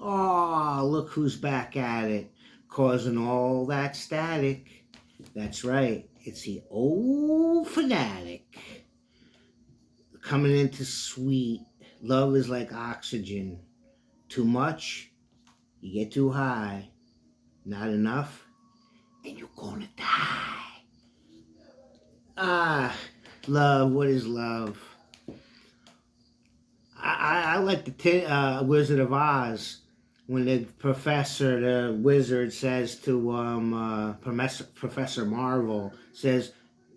Oh, look who's back at it, causing all that static. That's right, it's the old Fanatic coming into sweet. Love is like oxygen. Too much, you get too high. Not enough, and you're gonna die. Ah, love. What is love? I like the Wizard of Oz when the wizard says to Professor Marvel says,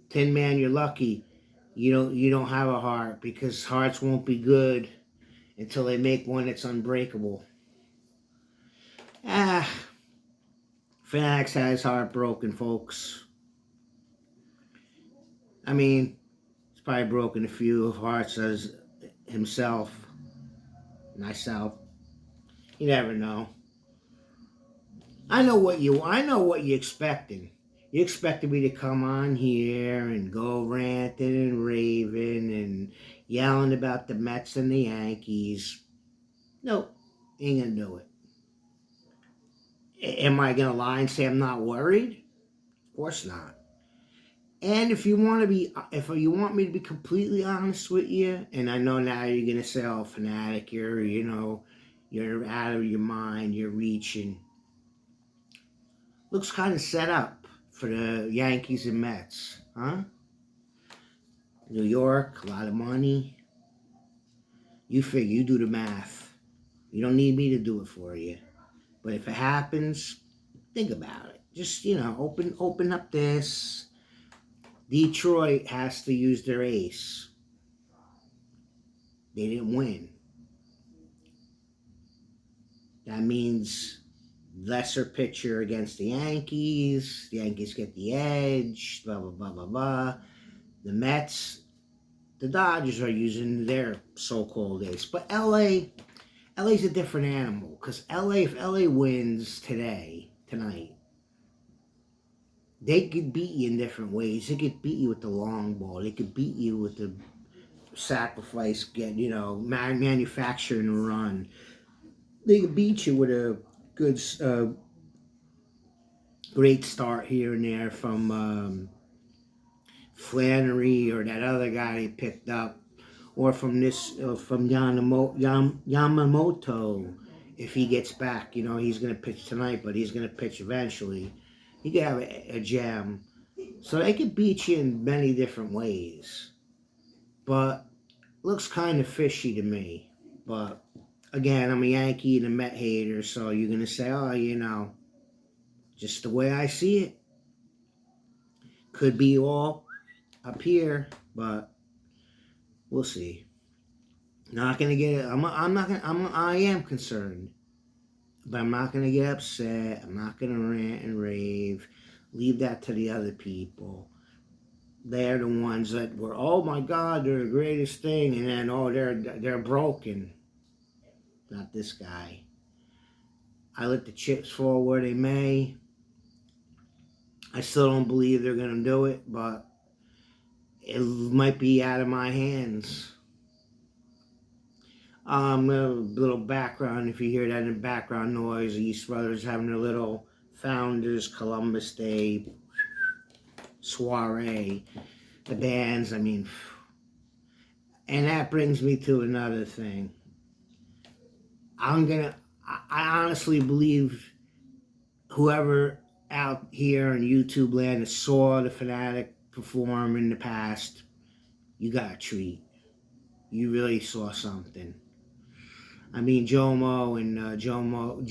"Tin Man, you're lucky. You don't have a heart because hearts won't be good until they make one that's unbreakable." Ah, Fanax has heart broken, folks. I mean, he's probably broken a few hearts as himself, myself. You never know. I know what you're expecting. You expected me to come on here and go ranting and raving and yelling about the Mets and the Yankees. Nope, ain't gonna do it. Am I gonna lie and say I'm not worried? Of course not. And if you want me to be completely honest with you, and I know now you're gonna say, "Oh, Fanatic, you're out of your mind, you're reaching." Looks kind of set up for the Yankees and Mets, huh? New York, a lot of money. You figure, you do the math. You don't need me to do it for you. But if it happens, think about it. Just, open up this. Detroit has to use their ace. They didn't win. That means lesser pitcher against the Yankees. The Yankees get the edge, blah, blah, blah, blah, blah. The Mets, the Dodgers are using their so-called ace. But LA's a different animal. Because if LA wins tonight, they could beat you in different ways. They could beat you with the long ball. They could beat you with the sacrifice, manufacturing a run. They could beat you with a good, great start here and there from Flannery or that other guy they picked up, or from Yamamoto. If he gets back, he's going to pitch tonight, but he's going to pitch eventually. He could have a gem. So they could beat you in many different ways. But looks kind of fishy to me. But again, I'm a Yankee and a Met hater, so you're going to say, oh, just the way I see it. Could be all up here, but we'll see. Not gonna get. I am concerned, but I'm not gonna get upset. I'm not gonna rant and rave. Leave that to the other people. They're the ones that were, oh my God, they're the greatest thing, and then they're broken. Not this guy. I let the chips fall where they may. I still don't believe they're gonna do it, but it might be out of my hands. A little background, if you hear that in background noise, East Brothers having a little Founders Columbus Day soiree. The bands, and that brings me to another thing. I honestly believe whoever out here in YouTube land saw the Fanatic perform in the past, you got a treat. You really saw something. Jomo and Jomo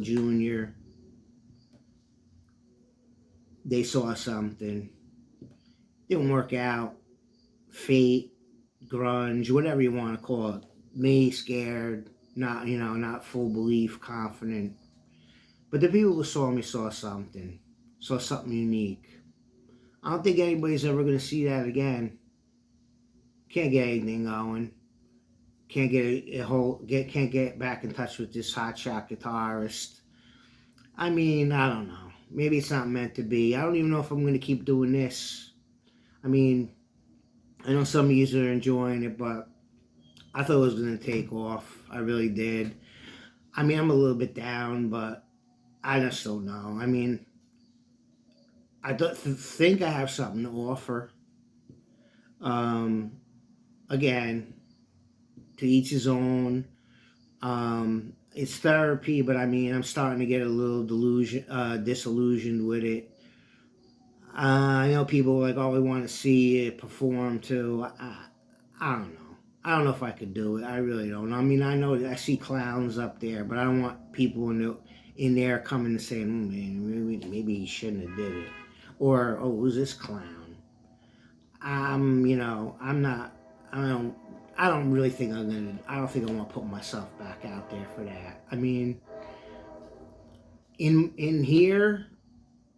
Jr., they saw something. Didn't work out. Fate, grunge, whatever you want to call it. Me scared, not full belief, confident. But the people who saw me saw something unique. I don't think anybody's ever going to see that again. Can't get anything going. Can't can't get back in touch with this hotshot guitarist. I mean, I don't know. Maybe it's not meant to be. I don't even know if I'm going to keep doing this. I mean, I know some of you are enjoying it, but I thought it was going to take off. I really did. I mean, I'm a little bit down, but I just don't know. I mean, I don't think I have something to offer. Um, Again, to each his own. It's therapy, but I mean, I'm starting to get a little disillusioned with it. I know people like, oh, we want to see it perform too. I don't know. I don't know if I could do it. I really don't. I mean, I know I see clowns up there, but I don't want people in there coming and saying, man, maybe he shouldn't have did it, or oh, who's this clown? I'm not. I don't. I don't really think I'm gonna. I don't think I want to put myself back out there for that. I mean, in here,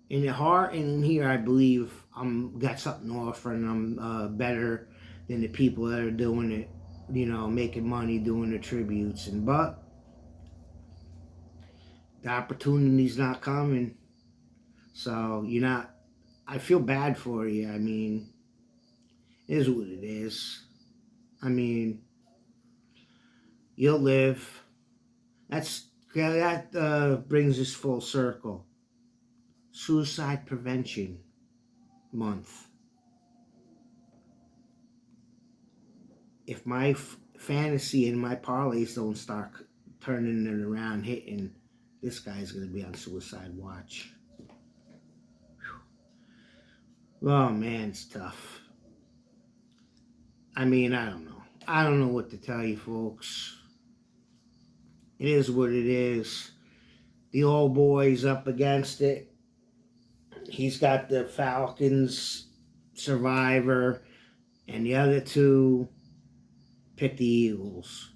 in the heart, and in here, I believe I'm got something to offer, and I'm better than the people that are doing it. Making money doing the tributes, but the opportunity's not coming. So you're not. I feel bad for you. I mean, it is what it is. I mean, you'll live. That brings us full circle. Suicide Prevention Month. If my fantasy and my parlays don't start turning it around, hitting, this guy's going to be on suicide watch. Whew. Oh man, it's tough. I mean, I don't know. I don't know what to tell you, folks. It is what it is. The old boy's up against it. He's got the Falcons Survivor, and the other two picked the Eagles.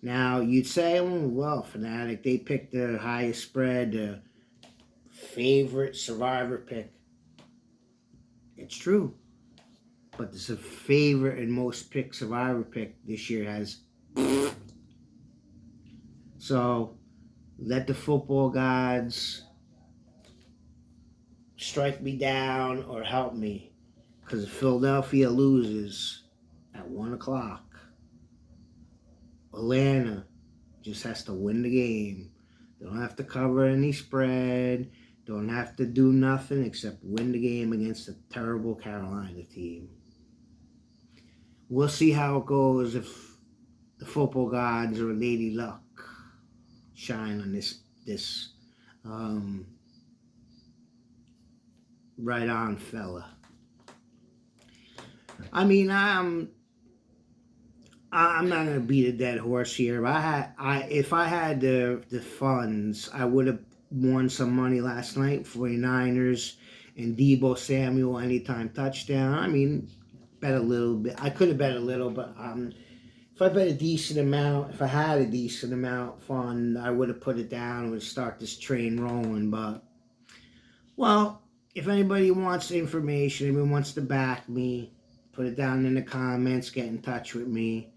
Now, you'd say, oh, well, Fanatic, they picked the highest spread, the favorite Survivor pick. It's true. But the favorite and most picked Survivor pick this year has. So, let the football gods strike me down or help me. Because if Philadelphia loses at 1 o'clock, Atlanta just has to win the game. They don't have to cover any spread. Don't have to do nothing except win the game against a terrible Carolina team. We'll see how it goes if the football gods or Lady Luck shine on this right on fella. I mean, I'm not gonna beat a dead horse here. But if I had the funds, I would have won some money last night. 49ers and Deebo Samuel anytime touchdown. I mean, bet a little bit. I could have bet a little, but if I bet a decent amount, if I had a decent amount fund, I would have put it down and would start this train rolling. But well, if anybody wants information, anyone wants to back me, put it down in the comments. Get in touch with me.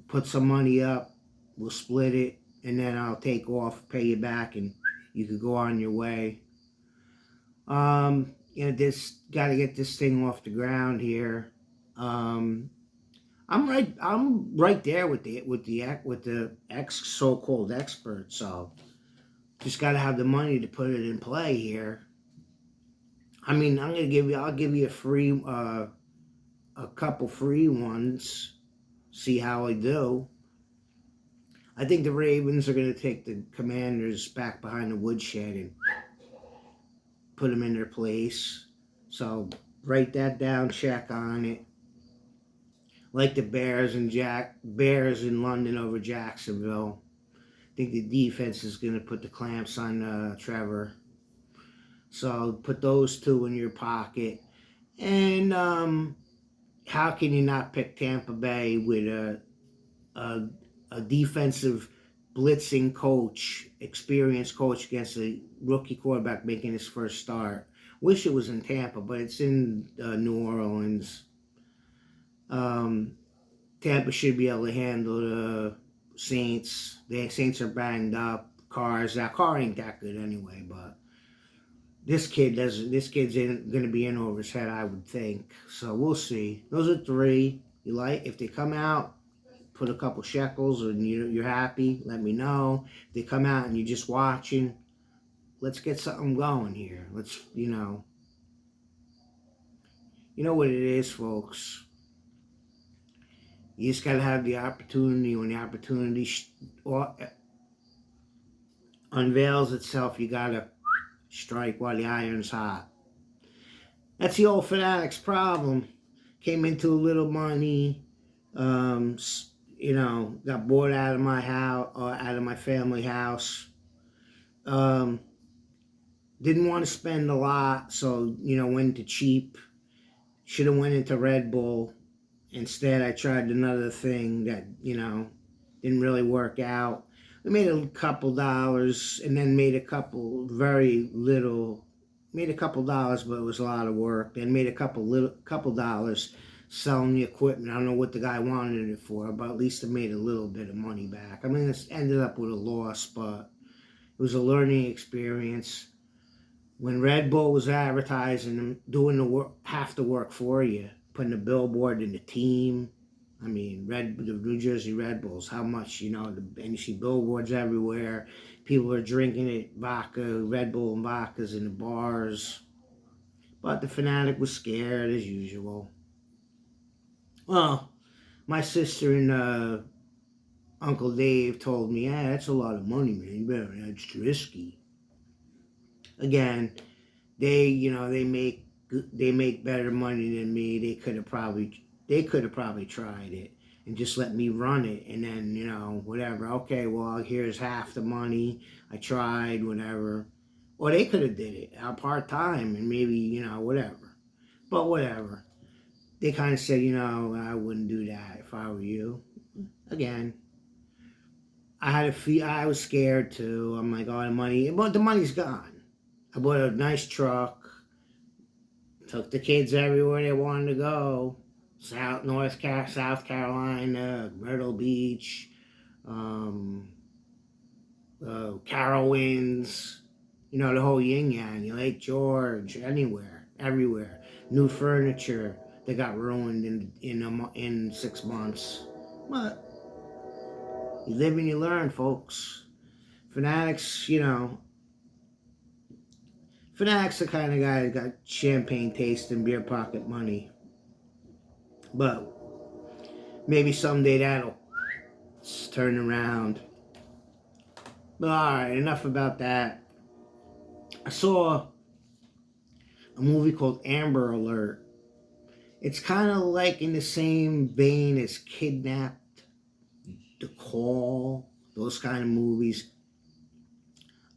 Put some money up, we'll split it, and then I'll take off, pay you back, and you could go on your way. This got to get this thing off the ground here. I'm right there with the so-called expert. So just got to have the money to put it in play here. I mean, I'll give you a couple free ones. See how I do. I think the Ravens are going to take the Commanders back behind the woodshed and put them in their place. So write that down, check on it. Like the Bears in London over Jacksonville. I think the defense is going to put the clamps on Trevor. So put those two in your pocket. And how can you not pick Tampa Bay with a defensive blitzing coach, experienced coach against a rookie quarterback making his first start? Wish it was in Tampa, but it's in New Orleans. Um, Tampa should be able to handle the Saints. The Saints are banged up. That car ain't that good anyway, but this kid doesn't. This kid's going to be in over his head, I would think. So we'll see. Those are three. You like if they come out, put a couple shekels, and you're happy. Let me know. If they come out and you're just watching, let's get something going here. Let's you know what it is, folks. You just gotta have the opportunity. When the opportunity unveils itself, you gotta strike while the iron's hot. That's the old Fanatics problem. Came into a little money, got bored out of my house, out of my family house. Didn't want to spend a lot, so went to cheap. Should have went into Red Bull. Instead, I tried another thing that didn't really work out. I made a couple dollars, and then made a couple very little. Made a couple dollars, but it was a lot of work. Then made a couple dollars selling the equipment. I don't know what the guy wanted it for, but at least I made a little bit of money back. I mean, it ended up with a loss, but it was a learning experience. When Red Bull was advertising and doing half the work for you, putting the billboard in the team. I mean, the New Jersey Red Bulls, how much, and you see billboards everywhere. People are drinking it, vodka, Red Bull and vodkas in the bars. But the Fanatic was scared as usual. Well, my sister and Uncle Dave told me, that's a lot of money, man. That's risky. Again, they make better money than me. They could have probably tried it and just let me run it, and then whatever. Okay, well, here's half the money. I tried, whatever. Or they could have did it part time and maybe whatever. But whatever. They kind of said I wouldn't do that if I were you. Again, I was scared too. I'm like, the money, but the money's gone. I bought a nice truck. Took the kids everywhere they wanted to go. South Carolina, Myrtle Beach, Carowinds, the whole yin yang, Lake George, everywhere. New furniture that got ruined in 6 months. But you live and you learn, folks. Fanatics, Fanatics the kind of guy that got champagne taste and beer pocket money. But maybe someday that'll turn around. But alright, enough about that. I saw a movie called Amber Alert. It's kind of like in the same vein as Kidnapped, The Call, those kind of movies.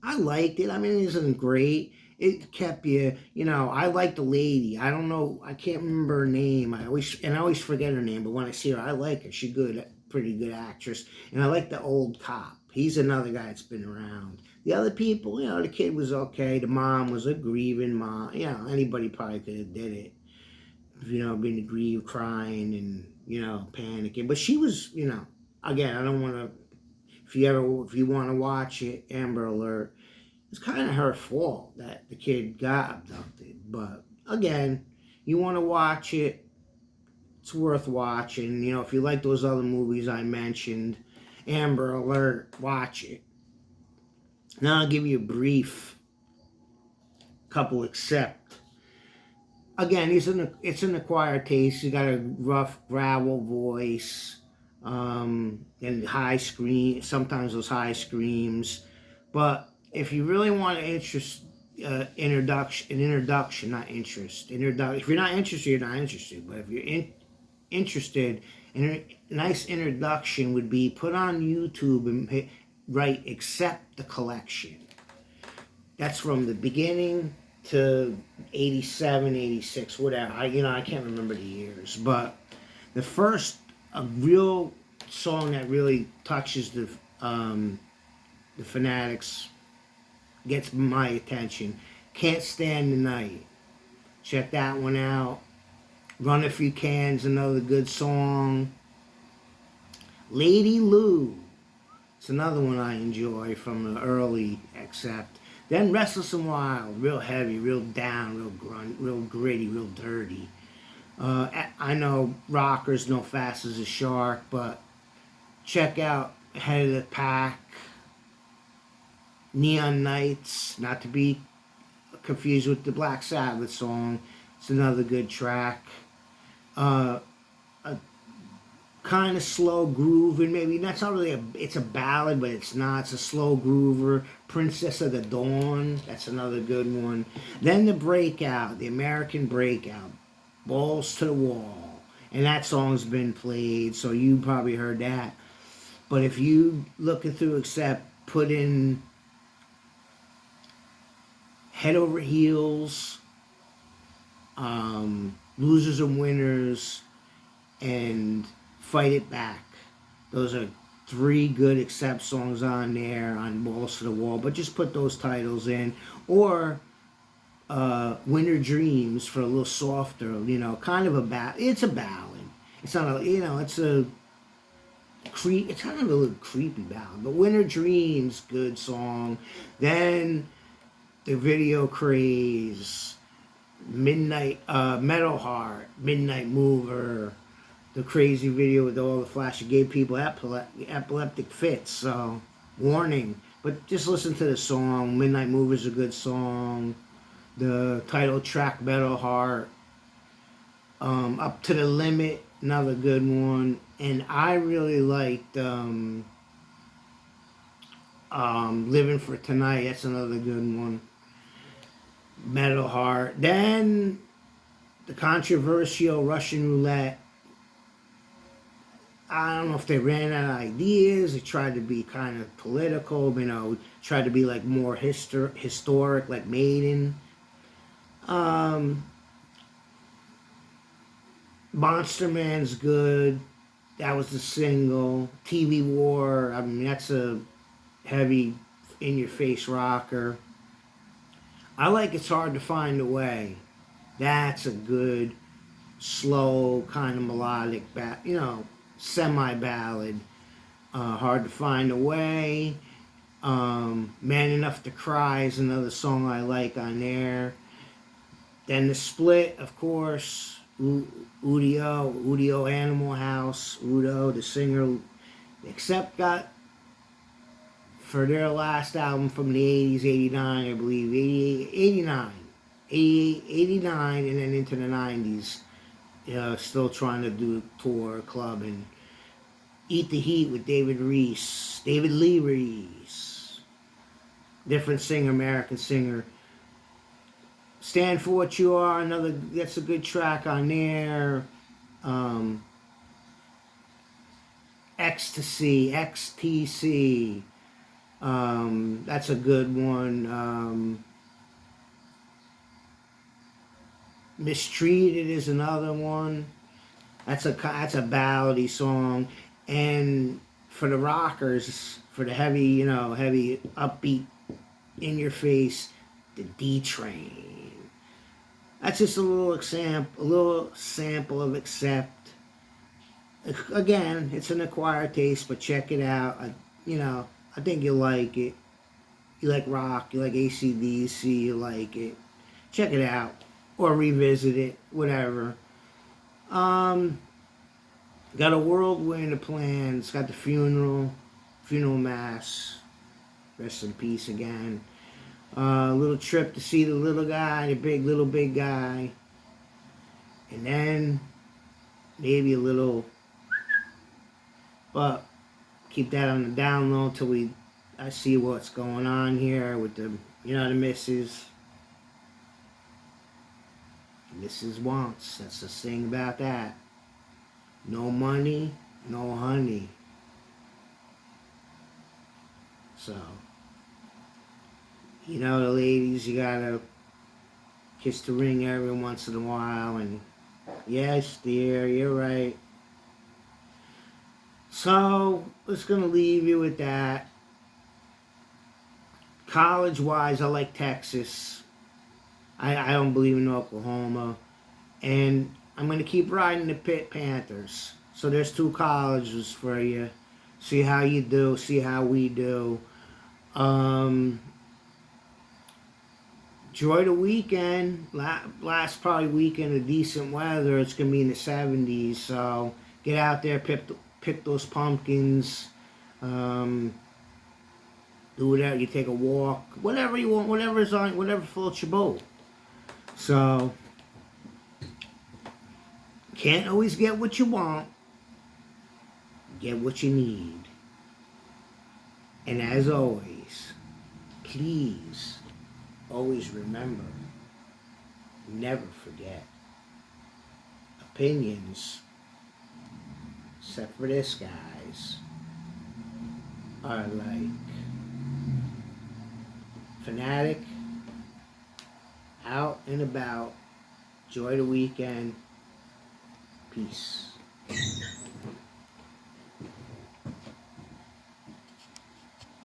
I liked it. I mean, it isn't great. It kept you, I like the lady. I don't know, I can't remember her name. I always forget her name, but when I see her, I like her. She's good, pretty good actress. And I like the old cop. He's another guy that's been around. The other people, the kid was okay. The mom was a grieving mom. Anybody probably could have did it. Being grieved, crying, and, panicking. But she was, again, I don't want to, if you want to watch it, Amber Alert, it's kind of her fault that the kid got abducted. But again, you want to watch it, it's worth watching. If you like those other movies I mentioned, Amber Alert, watch it. Now I'll give you a brief couple accept. Again, it's an acquired taste. He's got a rough gravel voice, and high scream. Sometimes those high screams, but if you really want an introduction, not interest. If you're not interested, you're not interested. But if you're interested, a nice introduction would be put on YouTube and write "Accept the Collection." That's from the beginning to 87, 86, whatever. I can't remember the years, but the first a real song that really touches the Fanatics, gets my attention. Can't Stand the Night. Check that one out. Run If You Can's another good song. Lady Lou. It's another one I enjoy from the early Accept. Then Restless and Wild, real heavy, real down, real grunt, real gritty, real dirty. I know rockers no fast as a shark, but check out Head of the Pack, Neon Nights, not to be confused with the Black Sabbath song. It's another good track. A kind of slow grooving, maybe that's not really it's a ballad, but it's not. It's a slow groover. Princess of the Dawn, that's another good one. Then the Breakout, the American Breakout, Balls to the Wall, and that song's been played, so you probably heard that. But if you looking through Accept, put in Head Over Heels, Losers and Winners, and Fight It Back. Those are 3 good Accept songs on there on Balls to the Wall, but just put those titles in. Or Winter Dreams for a little softer, kind of it's a ballad. It's not a, it's it's kind of a little creepy ballad. But Winter Dreams, good song. Then the Video Craze, Metal Heart, Midnight Mover, the crazy video with all the flash. It gave people epileptic fits, so warning. But just listen to the song. Midnight Mover is a good song. The title track, Metal Heart. Up to the Limit, another good one. And I really liked Living for Tonight. That's another good one. Metal Heart. Then the controversial Russian Roulette. I don't know if they ran out of ideas. They tried to be kind of political, tried to be like more historic, like Maiden. Monster Man's good. That was the single. TV War, that's a heavy, in-your-face rocker. I like It's Hard to Find a Way. That's a good, slow, kind of melodic, semi-ballad. Hard to Find a Way. Man Enough to Cry is another song I like on there. Then The Split, of course. Udio Animal House. Udo, the singer. Accept got, for their last album from the 80s, 89, I believe, 89, 89, and then into the 90s. Still trying to do a tour, club, and Eat the Heat with David Lee Reese. Different singer, American singer. Stand for What You Are, that's a good track on there. Ecstasy, XTC. That's a good one. Mistreated is another one. That's a ballady song. And for the rockers, for the heavy, heavy upbeat, in your face, the D Train. That's just a little sample of Accept. Again, it's an acquired taste, but check it out. I think you'll like it. You like rock, you like AC/DC, you like it. Check it out. Or revisit it, whatever. Got a whirlwind of plans. Got the funeral mass. Rest in peace again. A little trip to see the little guy, the little big guy. And then maybe a little, but keep that on the down low till I see what's going on here with the missus. Mrs. Wants. That's the thing about that. No money, no honey. So, the ladies, you gotta kiss the ring every once in a while, and yes, dear, you're right. So, just gonna leave you with that. College-wise, I like Texas. I don't believe in Oklahoma. And I'm going to keep riding the Pitt Panthers. So there's 2 colleges for you. See how you do. See how we do. Enjoy the weekend. Last probably weekend of decent weather. It's going to be in the 70s. So get out there, pick those pumpkins. Do whatever. You take a walk. Whatever you want. Whatever floats your boat. So can't always get what you want. Get what you need. And as always, please always remember, never forget, opinions, except for this, guys, are like Fanatic, out and about. Enjoy the weekend. Peace.